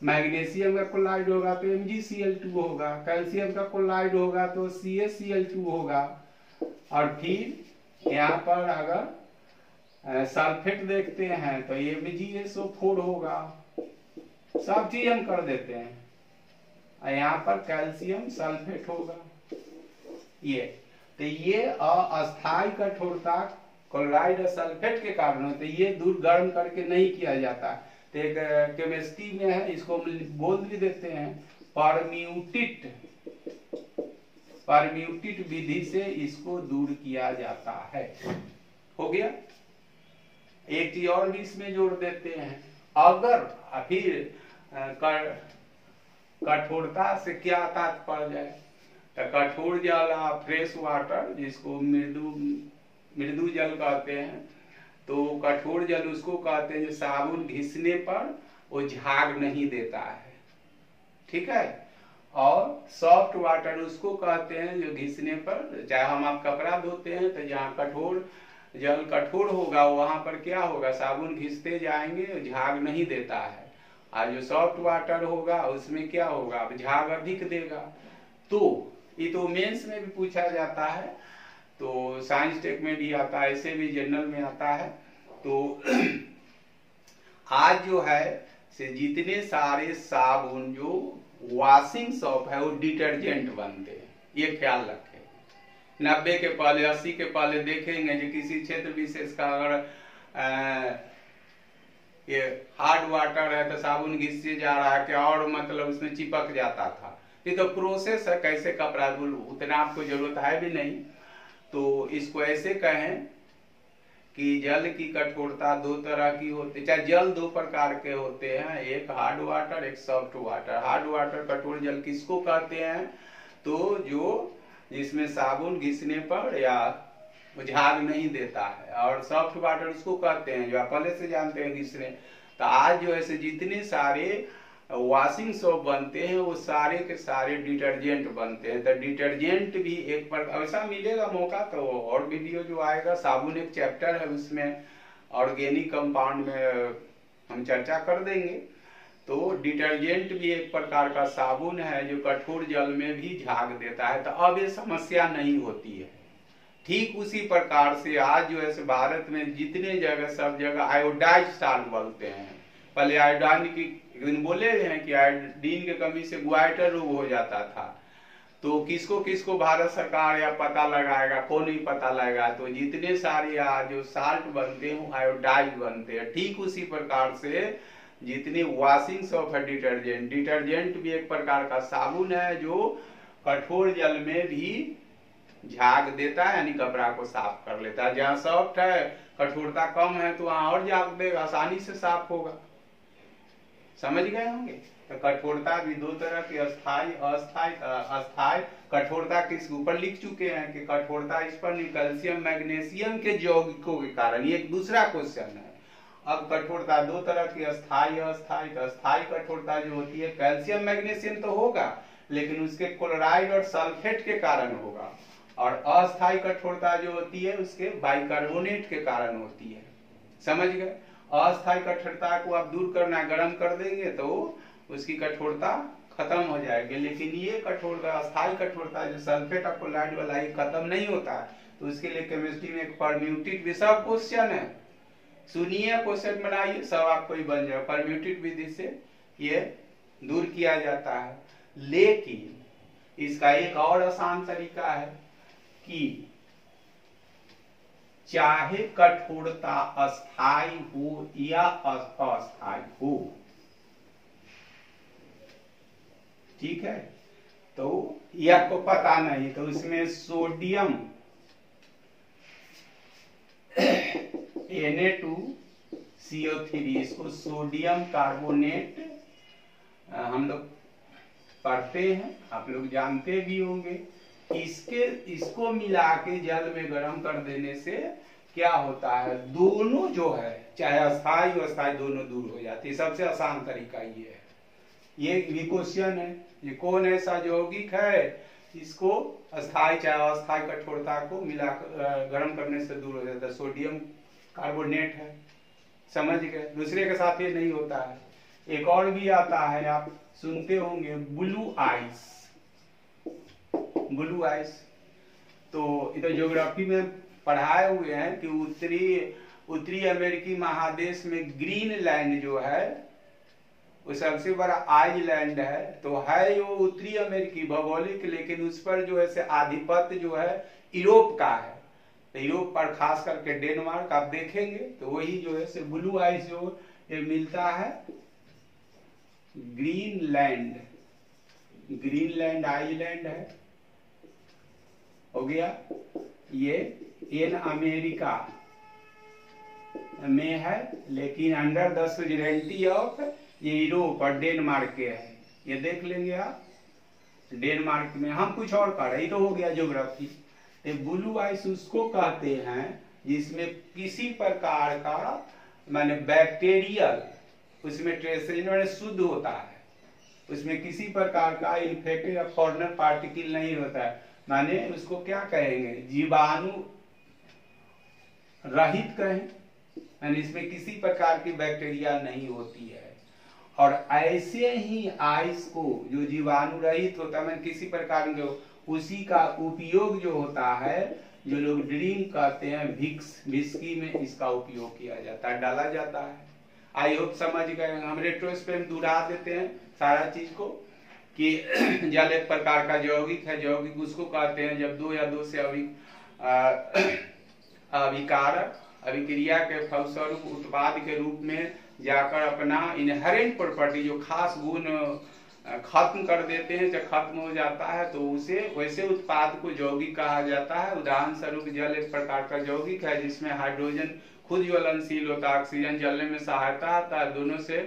मैग्नीशियम का क्लोराइड होगा तो MgCl2 होगा, कैल्शियम का क्लोराइड होगा तो CaCl2 होगा, और फिर यहाँ पर अगर सल्फेट देखते हैं तो MgSO4 होगा। सब चीज हम कर देते हैं, यहाँ पर कैल्शियम सल्फेट होगा। ये तो ये अस्थाई कठोरता क्लोराइड और सल्फेट के कारण होते, ये दूर गर्म करके नहीं किया जाता। तो एक केमिस्ट्री में है, इसको बोल भी देते हैं परम्यूटेट विधि से इसको दूर किया जाता है। हो गया। एक चीज और भी इसमें जोड़ देते हैं, अगर फिर कठोरता से क्या तात्पर्य है? तो कठोर जल, फ्रेश वाटर, जिसको मृदु जल कहते हैं, तो कठोर जल उसको कहते हैं जो साबुन घिसने पर वो झाग नहीं देता है, ठीक है। और सॉफ्ट वाटर उसको कहते हैं जो घिसने पर, चाहे हम आप कपड़ा धोते हैं तो जहाँ कठोर जल कठोर होगा वहां पर क्या होगा? साबुन घिसते जाएंगे, झाग नहीं देता है। और जो सॉफ्ट वाटर होगा उसमें क्या होगा? अब झाग अधिक देगा। तो ये तो मेंस में भी पूछा जाता है, तो साइंस टेक में भी आता है, ऐसे भी जनरल में आता है। तो आज जो है से जितने सारे साबुन जो वॉशिंग सोप है वो डिटर्जेंट बनते हैं, ये ख्याल रखें। 90 के पहले 80 के पहले देखेंगे जो किसी क्षेत्र विशेष का अगर ये हार्ड वाटर है तो साबुन घिसते जा रहा है क्या, और मतलब उसमें चिपक जाता था। ये तो प्रोसेस है, कैसे कपड़ा धुल, उतना आपको जरूरत है भी नहीं। तो इसको ऐसे कहें कि जल की कठोरता 2 तरह की होती है, चाहे जल 2 प्रकार के होते हैं, एक हार्ड वाटर, एक सॉफ्ट वाटर। हार्ड वाटर कठोर जल किसको कहते हैं? तो जो जिसमें साबुन घिसने पर या झाग नहीं देता है, और सॉफ्ट वाटर उसको कहते हैं जो आप पहले से जानते हैं घिसने। तो आज जो ऐसे जितने सारे वॉशिंग सोप बनते हैं वो सारे के सारे डिटर्जेंट बनते हैं। तो डिटर्जेंट भी एक पर ऐसा मिलेगा मौका तो और वीडियो जो आएगा, साबुन एक चैप्टर है उसमें ऑर्गेनिक कंपाउंड में हम चर्चा कर देंगे। तो डिटर्जेंट भी एक प्रकार का साबुन है जो कठोर जल में भी झाग देता है, तो अब ये समस्या नहीं होती है। ठीक उसी प्रकार से आज जो है भारत में जितने जगह सब जगह आयोडाइज साल्ट बोलते हैं। पहले आयोडीन की एक दिन बोले हैं कि आयोडीन के कमी से ग्वाइटर रोग हो जाता था, तो किसको किसको भारत सरकार या पता लगाएगा, कौन नहीं पता लगाएगा। तो जितने सारे जो साल्ट बनते हैं आयोडाइज बनते हैं। ठीक उसी प्रकार से जितने वॉशिंग सोप है, डिटर्जेंट, डिटर्जेंट भी एक प्रकार का साबुन है जो कठोर जल में भी झाग देता है, यानी कपड़ा को साफ कर लेता है। जहाँ सॉफ्ट है, कठोरता कम है, तो वहां और झाग देगा, आसानी से साफ होगा। समझ गए होंगे। तो कठोरता भी दो तरह की, अस्थाई अस्थाई। अस्थाई कठोरता किस ऊपर लिख चुके हैं कि कठोरता इस पर कैल्शियम मैग्नीशियम के यौगिकों के कारण, ये एक दूसरा क्वेश्चन है। अब कठोरता दो तरह की, अस्थाई अस्थाई। तो अस्थाई कठोरता जो होती है, कैल्शियम मैग्नीशियम तो होगा लेकिन उसके क्लोराइड और सल्फेट के कारण होगा। और अस्थाई कठोरता जो होती है उसके बाइकार्बोनेट के कारण होती है। समझ गए। अस्थाई कठोरता को आप दूर करना, गर्म कर देंगे तो उसकी कठोरता खत्म हो जाएगी। लेकिन ये कठोरता, अस्थाई कठोरता जो सल्फेट और क्लोराइड वाला, ये खत्म नहीं होता है। तो उसके लिए केमिस्ट्री में एक परम्यूटेड विषय क्वेश्चन है। सुनिए, क्वेश्चन बनाइए, सब आपको ही बन जाए। परम्यूटेड विधि से ये दूर किया जाता है। लेकिन इसका एक और आसान तरीका है कि चाहे कठोरता अस्थाई हो या अस्थाई हो, ठीक है, तो ये आपको पता नहीं, तो इसमें सोडियम Na2CO3, इसको सोडियम कार्बोनेट हम लोग पढ़ते हैं, आप लोग जानते भी होंगे। इसको मिला के जल में गर्म कर देने से क्या होता है, दोनों जो है चाहे अस्थाई और अस्थाई दोनों दूर हो जाती है। सबसे आसान तरीका ये है। ये भी क्वेश्चन है, ये कौन ऐसा यौगिक है इसको अस्थाई चाहे अस्थाई कठोरता को मिला गर्म करने से दूर हो जाता है। सोडियम कार्बोनेट है। समझ गए। दूसरे के साथ ये नहीं होता है। एक और भी आता है, आप सुनते होंगे, ब्लू आइस। ब्लू आइस तो इधर ज्योग्राफी में पढ़ाए हुए हैं कि उत्तरी अमेरिकी महादेश में ग्रीनलैंड जो है वो सबसे बड़ा आइलैंड है। तो है वो उत्तरी अमेरिकी भौगोलिक, लेकिन उस पर जो है से आधिपत्य जो है यूरोप का है। तो यूरोप पर खास करके डेनमार्क आप देखेंगे तो वही जो है से ब्लू आइस जो ये मिलता है। ग्रीनलैंड, ग्रीनलैंड आइलैंड है, हो गया। ये इन अमेरिका में है, लेकिन अंडर द सुजरेनिटी ऑफ ये यूरोप और डेनमार्क के है। ये देख लेंगे आप, डेनमार्क में। हम कुछ और कर रहे, तो हो गया ज्योग्राफी। ब्लू आइस उसको कहते हैं जिसमें किसी प्रकार का माने बैक्टीरियल उसमें ट्रेस शुद्ध होता है, उसमें किसी प्रकार का इन्फेक्टेड या फॉरेनर पार्टिकल नहीं होता है। माने उसको क्या कहेंगे, जीवाणु रहित कहें, यानी इसमें किसी प्रकार की बैक्टीरिया नहीं होती है। और ऐसे ही आइस को जो जीवाणु रहित होता है, किसी प्रकार के, उसी का उपयोग जो होता है, जो लोग ड्रिंक कहते हैं, विस्की में इसका उपयोग किया जाता है, डाला जाता है। आई होप समझ गए। हम रेट्रोस्पेक्ट में दोहरा देते हैं सारा चीज को कि जल एक प्रकार का यौगिक है। यौगिक उसको कहते हैं जब दो या दो से अभिकारक अभिक्रिया के फलस्वरूप उत्पाद के रूप में जाकर अपना इनहेरेंट प्रॉपर्टी जो खास गुण खत्म कर देते हैं, जब खत्म हो जाता है तो उसे वैसे उत्पाद को यौगिक कहा जाता है। उदाहरण स्वरूप जल एक प्रकार का यौगिक है जिसमें हाइड्रोजन खुद ज्वलनशील होता है, ऑक्सीजन जलने में सहायता आता है। दोनों से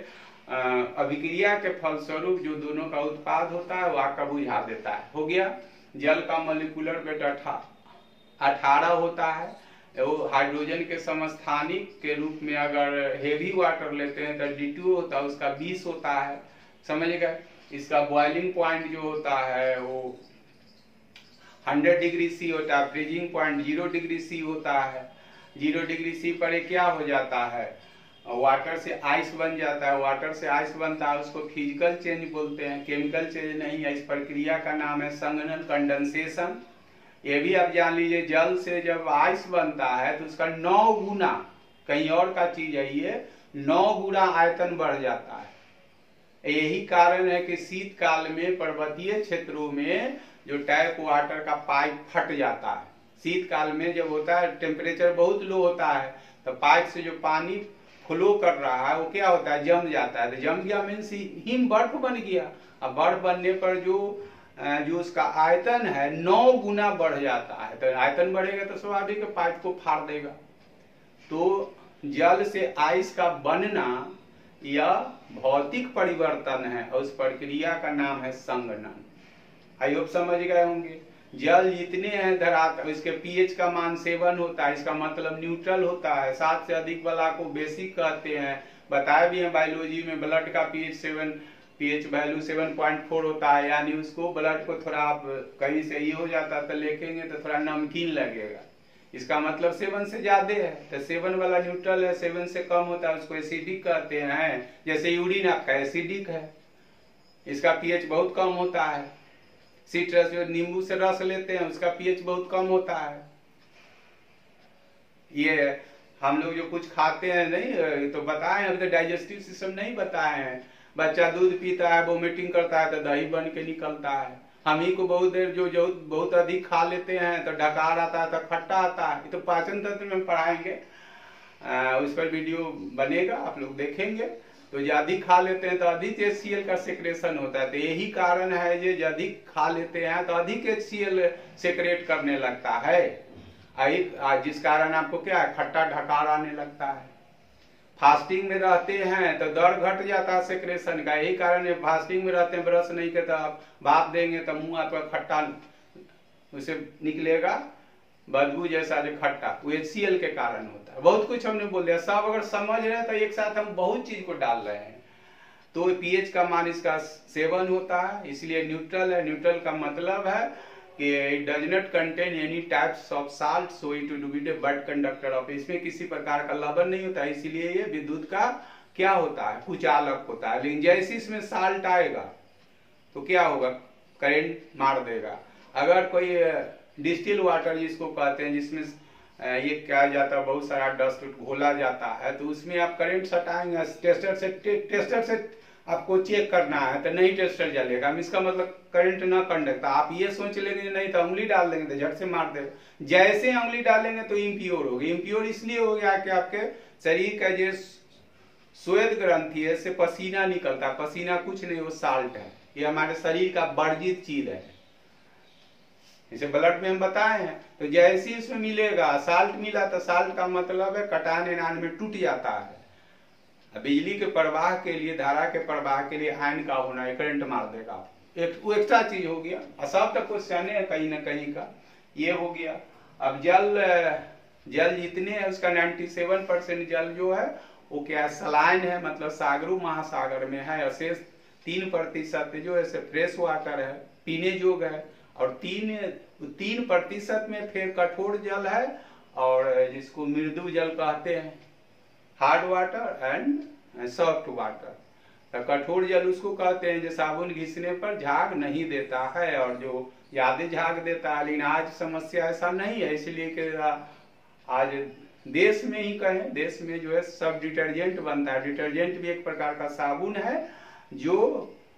अभिक्रिया के फलस्वरूप जो दोनों का उत्पाद होता है वो आग का बुझा देता है। हो गया। जल का मॉलिक्यूलर वेट 18 होता है। वो हाइड्रोजन के समस्थानिक के रूप में अगर हेवी वाटर लेते हैं तो D2 होता है, उसका 20 होता है। समझ गए। इसका बॉइलिंग पॉइंट जो होता है वो 100 डिग्री C होता है। फ्रीजिंग पॉइंट 0 डिग्री C होता है। 0 डिग्री C पर क्या हो जाता है, वाटर से आइस बन जाता है। वाटर से आइस बनता है, उसको फिजिकल चेंज बोलते हैं, केमिकल चेंज नहीं है। इस प्रक्रिया का नाम है संघनन, कंडेंसेशन। ये भी आप जान लीजिए, जल से जब आइस बनता है तो उसका 9 गुना, कहीं और का चीज है ये, 9 गुना आयतन बढ़ जाता है। यही कारण है कि शीतकाल में पर्वतीय क्षेत्रों में जो टैप वाटर का पाइप फट जाता है। शीतकाल में जब होता है टेम्परेचर बहुत लो होता है तो पाइप से जो पानी फ्लो कर रहा है वो क्या होता है, जम जाता है। तो जम गया मीन्स हिम बर्फ बन गया। अब बर्फ बनने पर जो उसका आयतन है 9 गुना बढ़ जाता है। तो आयतन बढ़ेगा तो स्वाभाविक पाइप को फाड़ देगा। तो जल से आइस का बनना यह भौतिक परिवर्तन है और उस प्रक्रिया का नाम है संघनन। आई होप समझ गए होंगे। जल जितने हैं धरातल इसके पीएच का मान 7 होता है, इसका मतलब न्यूट्रल होता है। 7 से अधिक वाला को बेसिक कहते हैं। बताया भी है बायोलॉजी में ब्लड का पीएच वैल्यू 7.4 होता है, यानी उसको ब्लड को थोड़ा आप कहीं से ये हो जाता तो लिखेंगे तो थोड़ा नमकीन लगेगा, इसका मतलब 7 से ज्यादा है। तो 7 वाला न्यूट्रल है, 7 से कम होता है उसको एसिडिक कहते हैं। जैसे यूरिन आपका एसिडिक है, इसका पीएच बहुत कम होता है। सिट्रस जो नींबू से रस लेते हैं उसका पीएच बहुत कम होता है। ये हम लोग जो कुछ खाते हैं नहीं तो बताए हैं, अभी तो डाइजेस्टिव सिस्टम नहीं बताए हैं। बच्चा दूध पीता है, वोमिटिंग करता है तो दही बन के निकलता है। हम ही को बहुत देर जो बहुत अधिक खा लेते हैं तो ढकार आता है तो खट्टा आता है। ये तो पाचन तंत्र में पढ़ाएंगे, उस पर वीडियो बनेगा, आप लोग देखेंगे। तो जो अधिक खा लेते हैं तो अधिक HCl का सेक्रेशन होता है। तो यही कारण है जो अधिक खा लेते हैं तो अधिक HCl सेक्रेट करने लगता है, जिस कारण आपको क्या है, खट्टा ढकार आने लगता है। फास्टिंग में रहते हैं तो दर घट जाता है सेक्रेशन का, यही कारण है फास्टिंग में रहते हैं ब्रश नहीं करते, आप भाप देंगे तो मुंह आपका खट्टा उसे निकलेगा, बदबू जैसा जो खट्टा, वो HCl के कारण होता है। बहुत कुछ हमने बोल दिया, सब अगर समझ रहे हैं तो एक साथ हम बहुत चीज को डाल रहे हैं। तो पीएच का मान इसका 7 होता है, इसलिए न्यूट्रल है। न्यूट्रल का मतलब है कि it does not contain any types of salt so it will be a bad conductor of, इसमें किसी प्रकार का लवण नहीं होता, इसीलिए ये विद्युत का क्या होता है, कुचालक होता है। लेकिन जैसे इसमें साल्ट आएगा तो क्या होगा, करंट मार देगा। अगर कोई डिस्टिल वाटर जिसको कहते हैं, जिसमें ये क्या जाता है, बहुत सारा डस्ट घोला जाता है, तो उसमें आप करंट सटाएंगे टेस्टर से आपको चेक करना है तो नहीं टेस्टर जलेगा। इसका मतलब करंट ना कंडक्ट। आप ये सोच लेंगे नहीं तो उंगली डाल देंगे तो झट से मार देगा। जैसे उंगली डालेंगे तो इम्प्योर हो गया। इम्प्योर इसलिए हो गया कि आपके शरीर का जो श्वेत ग्रंथि है इससे पसीना निकलता है। पसीना कुछ नहीं, वो साल्ट है, ये हमारे शरीर का वर्जित चीज है। इसे ब्लड में हम बताए हैं। तो जैसे इसमें मिलेगा साल्ट, मिला तो साल्ट का मतलब है कटान एनान में टूट जाता है। बिजली के प्रवाह के लिए, धारा के प्रवाह के लिए आयन का होना है, करंट मार देगा। वो एक्स्ट्रा चीज हो गया। सब तक क्वेश्चन है कहीं ना कहीं का, ये हो गया। अब जल जितने है उसका 97% जल जो है वो क्या सलाइन है, मतलब सागरों महासागर में है। और शेष 3% जो है फ्रेश वाटर है, पीने योग्य है। और 3% में फिर कठोर जल है, और जिसको मृदु जल कहते हैं, hard water and soft water. तो कठोर जल उसको कहते हैं जो साबुन घिसने पर झाग नहीं देता है और जो ज्यादा झाग देता है। लेकिन आज समस्या ऐसा नहीं है, इसलिए कि आज देश में ही कहें, देश में जो है सब डिटर्जेंट बनता है। डिटर्जेंट भी एक प्रकार का साबुन है जो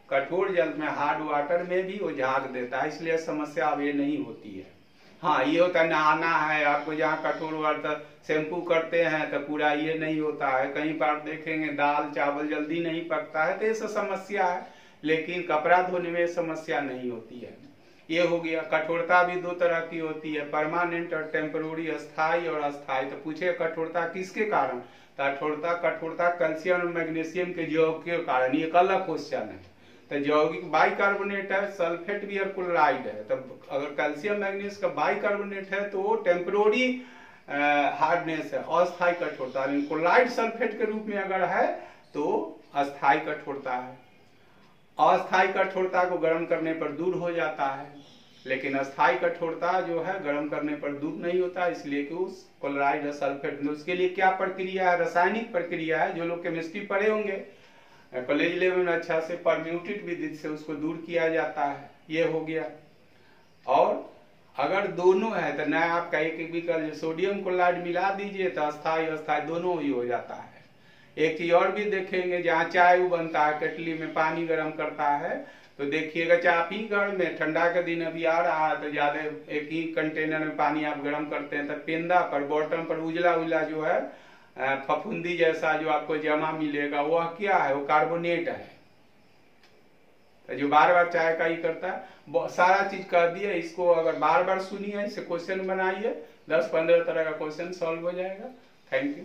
कठोर जल में, हार्ड वाटर में भी वो झाग देता है, इसलिए समस्या अब ये नहीं होती है। हाँ, ये होता है नहाना है आपको, जहाँ कठोर वाटर शैम्पू करते हैं तो पूरा ये नहीं होता है। कहीं पर देखेंगे दाल चावल जल्दी नहीं पकता है तो ये सब समस्या है, लेकिन कपड़ा धोने में समस्या नहीं होती है। ये हो गया। कठोरता भी 2 तरह की होती है, परमानेंट और टेम्पररी, अस्थाई और अस्थाई। तो पूछे कठोरता किसके कारण, कठोरता कैल्शियम और मैग्नीशियम के यौगिक के कारण, ये एक अलग क्वेश्चन है। तो यौगिक बाइकार्बोनेट है, सल्फेट भी और क्लोराइड है। तो अगर कैल्शियम मैग्नीज का बाइकार्बोनेट है तो वो टेम्पररी हार्डनेस है, अस्थायी कठोरता। लेकिन क्लोराइड सल्फेट के रूप में अगर है तो अस्थायी कठोरता है। अस्थायी कठोरता को गर्म करने पर दूर हो जाता है, लेकिन अस्थायी कठोरता जो है गर्म करने पर दूर नहीं होता, इसलिए कि उस क्लोराइड और सल्फेट, उसके लिए क्या प्रक्रिया है, रासायनिक प्रक्रिया है। जो लोग केमिस्ट्री पढ़े होंगे कॉलेज लेवल में, अच्छा से परम्यूटेड विधि से उसको दूर किया जाता है। ये हो गया। और अगर दोनों है तो नया आपका एक विकल्प सोडियम क्लोराइड मिला दीजिए तो अस्थायी अस्थायी दोनों ही हो जाता है। एक चीज और भी देखेंगे, जहाँ चाय बनता है, केटली में पानी गर्म करता है तो देखिएगा चाहे आप ही घर में ठंडा के दिन अभी आ रहा है तो ज्यादा एक ही कंटेनर में पानी आप गर्म करते हैं तो पेंदा पर बॉटम पर उजला उजला जो है फफूंदी जैसा जो आपको जमा मिलेगा वह क्या है, वो कार्बोनेट है। तो जो बार बार चाय का ही करता है, सारा चीज कर दिए। इसको अगर बार बार सुनिए, इससे क्वेश्चन बनाइए, 10-15 तरह का क्वेश्चन सॉल्व हो जाएगा। Thank you.